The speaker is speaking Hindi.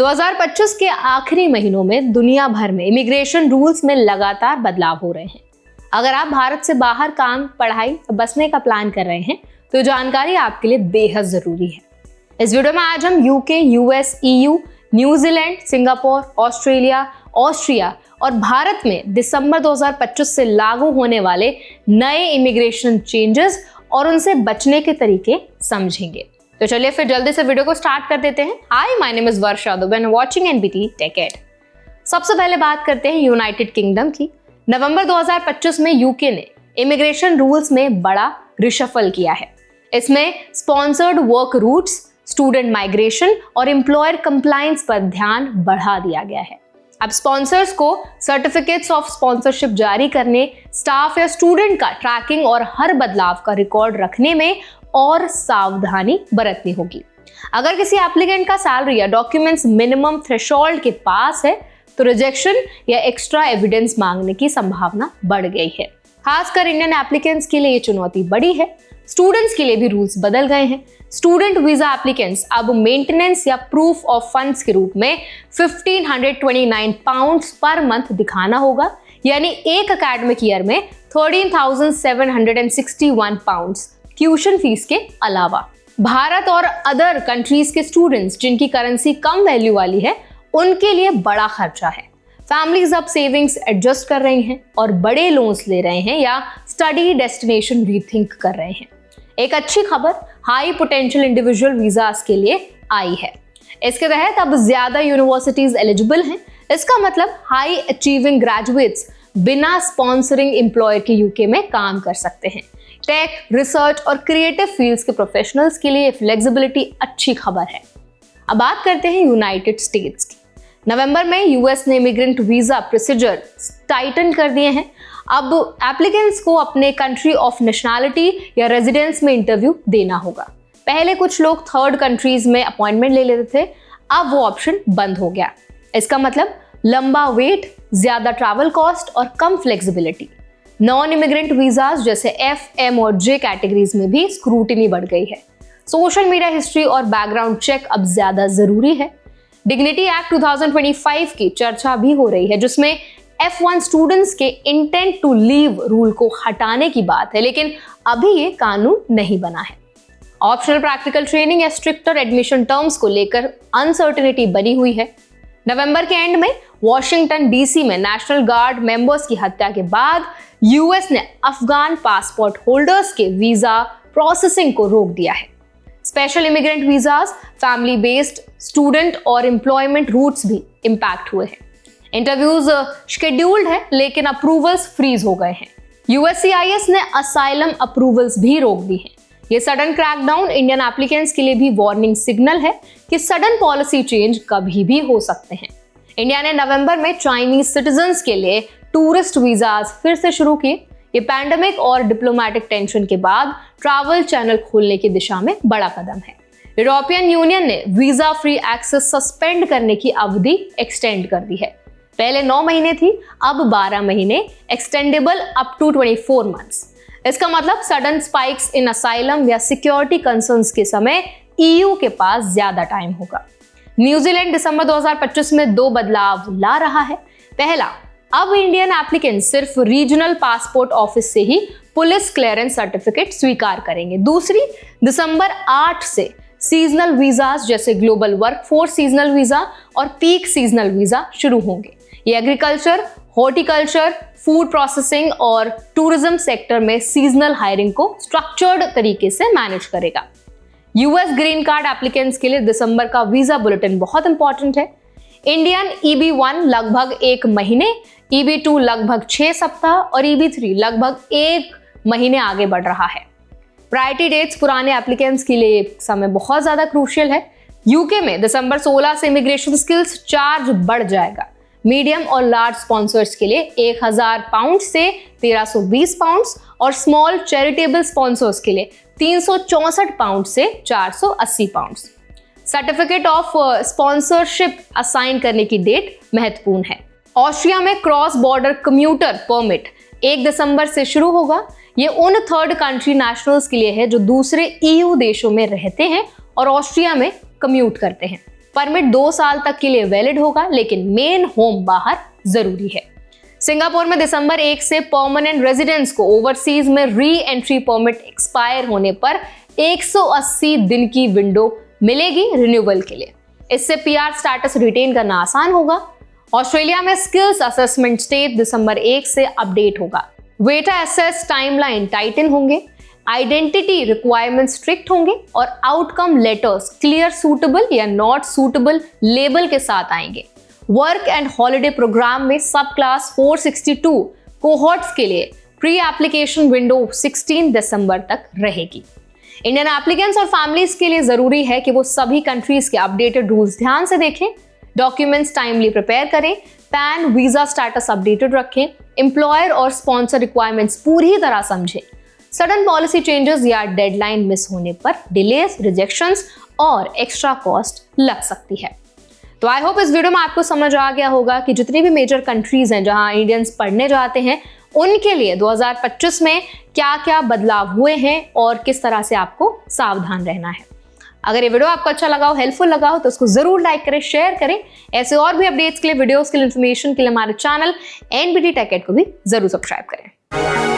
2025 के आखिरी महीनों में दुनिया भर में इमिग्रेशन रूल्स में लगातार बदलाव हो रहे हैं। अगर आप भारत से बाहर काम, पढ़ाई, बसने का प्लान कर रहे हैं तो जानकारी आपके लिए बेहद जरूरी है। इस वीडियो में आज हम UK, US, EU, New Zealand, Singapore, Australia, Austria और भारत में दिसंबर 2025 से लागू होने वाले नए इमिग्रेशन चेंजेस और उनसे बचने के तरीके समझेंगे। तो चलिए फिर जल्दी से वीडियो को स्टार्ट कर देते हैं। Hi, my name is Varsha Dubey and watching NBT tech it. सबसे पहले बात करते हैं यूनाइटेड किंगडम की। नवंबर 2025 में यूके ने इमिग्रेशन रूल्स में बड़ा रिशफल किया है। इसमें sponsored work routes, student migration और एम्प्लॉयर कंप्लायंस पर ध्यान बढ़ा दिया गया है। अब स्पॉन्सर्स को सर्टिफिकेट्स ऑफ स्पॉन्सरशिप जारी करने, स्टाफ या स्टूडेंट का ट्रैकिंग और हर बदलाव का रिकॉर्ड रखने में और सावधानी बरतनी होगी। अगर किसी एप्लीकेंट का सैलरी या डॉक्यूमेंट्स मिनिमम थ्रेशोल्ड के पास है तो रिजेक्शन या एक्स्ट्रा एविडेंस मांगने की संभावना बढ़ गई है। खासकर इंडियन एप्लीकेंट्स के लिए ये चुनौती बड़ी है। स्टूडेंट्स के लिए भी रूल्स बदल गए हैं। स्टूडेंट वीजा एप्लीकेंट्स अब मेंटेनेंस या प्रूफ ऑफ फंड्स के रूप में 1529 पाउंड्स पर मंथ दिखाना होगा, यानी एक एकेडमिक ईयर में 13,761 पाउंड्स ट्यूशन फीस के अलावा। भारत और अदर कंट्रीज के स्टूडेंट्स जिनकी करेंसी कम वैल्यू वाली है उनके लिए बड़ा खर्चा है। फैमिलीज अब सेविंग्स एडजस्ट कर रही हैं और बड़े लोन्स ले रहे हैं या स्टडी डेस्टिनेशन रीथिंक कर रहे हैं। एक अच्छी खबर हाई पोटेंशियल इंडिविजुअल वीजास के लिए आई है। इसके तहत अब ज्यादा यूनिवर्सिटीज एलिजिबल हैं। इसका मतलब हाई अचीविंग ग्रेजुएट्स बिना स्पॉन्सरिंग एम्प्लॉयर के यूके में काम कर सकते हैं। टेक, रिसर्च और क्रिएटिव फील्ड्स के प्रोफेशनल्स के लिए फ्लेक्सिबिलिटी अच्छी खबर है। अब बात करते हैं यूनाइटेड स्टेट्स की। नवंबर में यूएस ने इमिग्रेंट वीजा प्रोसीजर टाइटन कर दिए हैं। अब एप्लीकेंट्स को अपने कंट्री ऑफ नेशनैलिटी या रेजिडेंस में इंटरव्यू देना होगा। पहले कुछ लोग थर्ड कंट्रीज में अपॉइंटमेंट ले लेते थे, अब वो ऑप्शन बंद हो गया। इसका मतलब लंबा वेट, ज्यादा ट्रैवल कॉस्ट और कम फ्लेक्सिबिलिटी। नॉन इमिग्रेंट वीजास जैसे एफ, एम और जे कैटेगरीज में भी स्क्रूटिनी बढ़ गई है। सोशल मीडिया हिस्ट्री और बैकग्राउंड चेक अब ज्यादा जरूरी है। डिग्निटी एक्ट 2025 की चर्चा भी हो रही है, जिसमें F1 स्टूडेंट्स के इंटेंट टू लीव रूल को हटाने की बात है, लेकिन अभी ये कानून नहीं बना है। ऑप्शनल प्रैक्टिकल ट्रेनिंग या स्ट्रिक्टर एडमिशन टर्म्स को लेकर अनसर्टेनिटी बनी हुई है। नवंबर के एंड में वॉशिंगटन डीसी में नेशनल गार्ड मेंबर्स की हत्या के बाद यूएस ने अफगान पासपोर्ट होल्डर्स के वीजा प्रोसेसिंग को रोक दिया है। Special immigrant visas, family based student और एम्प्लॉयमेंट रूट्स भी इंपैक्ट हुए हैं। इंटरव्यूज शेड्यूल्ड है लेकिन अप्रूवल्स फ्रीज हो गए हैं। यूएससीआईएस ने असाइलम अप्रूवल्स भी रोक दी हैं। ये सडन क्रैकडाउन इंडियन एप्लीकेंट्स के लिए भी वार्निंग सिग्नल है कि सडन पॉलिसी चेंज कभी भी हो सकते हैं। इंडिया ने नवंबर में चाइनीज सिटीजन्स के लिए टूरिस्ट वीजाज फिर से शुरू किए। ये पैंडेमिक और डिप्लोमेटिक टेंशन के बाद ट्रैवल चैनल खोलने की दिशा में बड़ा कदम है। यूरोपियन यूनियन ने वीजा फ्री एक्सेस सस्पेंड करने की अवधि एक्सटेंड कर दी है। पहले 9 महीने थी, अब 12 महीने, एक्सटेंडेबल अप टू 24 मंथ्स। इसका मतलब सडन स्पाइक्स इन असाइलम या सिक्योरिटी कंसर्न्स के समय ईयू के पास ज्यादा टाइम होगा। न्यूजीलैंड दिसंबर 2025 में 2 बदलाव ला रहा है। पहला, अब इंडियन एप्लीकेंट सिर्फ रीजनल पासपोर्ट ऑफिस से ही पुलिस क्लियरेंस सर्टिफिकेट स्वीकार करेंगे। दूसरी, दिसंबर 8 से सीजनल वीजास जैसे ग्लोबल वर्कफोर्स सीजनल वीजा और पीक सीजनल वीजा शुरू होंगे। ये एग्रीकल्चर, हॉर्टिकल्चर, फूड प्रोसेसिंग और टूरिज्म सेक्टर में सीजनल हायरिंग को स्ट्रक्चर्ड तरीके से मैनेज करेगा। यूएस ग्रीन कार्ड एप्लीकेंट्स के लिए दिसंबर का वीजा बुलेटिन बहुत इंपॉर्टेंट है। इंडियन EB1 लगभग 1 महीने, EB2 लगभग 6 सप्ताह और EB3 लगभग 1 महीने आगे बढ़ रहा है। प्रायोरिटी डेट्स पुराने एप्लीकेंट्स के लिए समय बहुत ज्यादा क्रूशियल है। यूके में दिसंबर 16 से इमिग्रेशन स्किल्स चार्ज बढ़ जाएगा। मीडियम और लार्ज स्पॉन्सर्स के लिए 1000 पाउंड से 1320 पाउंड्स और स्मॉल चैरिटेबल स्पॉन्सर्स के लिए 364 पाउंड से 480 pounds. Certificate of sponsorship assign करने की डेट महत्वपूर्ण है। ऑस्ट्रिया में क्रॉस बॉर्डर कम्यूटर परमिट 1 दिसंबर से शुरू होगा। ये उन थर्ड कंट्री नेशनल्स के लिए है जो दूसरे EU देशों में रहते हैं और ऑस्ट्रिया में कम्यूट करते हैं। परमिट 2 साल तक के लिए वैलिड होगा, लेकिन मेन होम बाहर जरूरी है। सिंगापुर में दिसंबर 1 से परमानेंट रेजिडेंट्स को ओवरसीज में री एंट्री परमिट एक्सपायर होने पर 180 दिन की विंडो मिलेगी रिन्यूअल के लिए। इससे पीआर स्टेटस रिटेन करना आसान होगा। ऑस्ट्रेलिया में स्किल्स असेसमेंट स्टेट दिसंबर 1 से अपडेट होगा। वेटा एसेस टाइमलाइन टाइटन होंगे, आइडेंटिटी रिक्वायरमेंट स्ट्रिक्ट होंगे और आउटकम लेटर्स क्लियर सूटेबल या नॉट सूटेबल लेबल के साथ आएंगे। वर्क एंड हॉलिडे प्रोग्राम में सब क्लास 462 कोहॉर्ट्स के लिए प्री एप्लीकेशन विंडो 16 दिसंबर तक रहेगी। इंडियन एप्लीकेंट्स और फैमिलीज के लिए जरूरी है कि वो सभी कंट्रीज के अपडेटेड रूल्स ध्यान से देखें, डॉक्यूमेंट्स टाइमली प्रिपेयर करें, पैन वीजा स्टेटस अपडेटेड रखें, एम्प्लॉयर और स्पॉन्सर रिक्वायरमेंट्स पूरी तरह समझें। सडन पॉलिसी चेंजेस या डेडलाइन मिस होने पर डिलेस, रिजेक्शंस और एक्स्ट्रा कॉस्ट लग सकती है। तो आई होप इस वीडियो में आपको समझ आ गया होगा कि जितनी भी मेजर कंट्रीज हैं जहां इंडियंस पढ़ने जाते हैं, उनके लिए 2025 में क्या क्या बदलाव हुए हैं और किस तरह से आपको सावधान रहना है। अगर ये वीडियो आपको अच्छा लगा हो, हेल्पफुल लगा हो, तो उसको जरूर लाइक करें, शेयर करें। ऐसे और भी अपडेट्स के लिए, वीडियोस के लिए, इन्फॉर्मेशन के लिए हमारे चैनल एनबीटी टेक एड को भी जरूर सब्सक्राइब करें।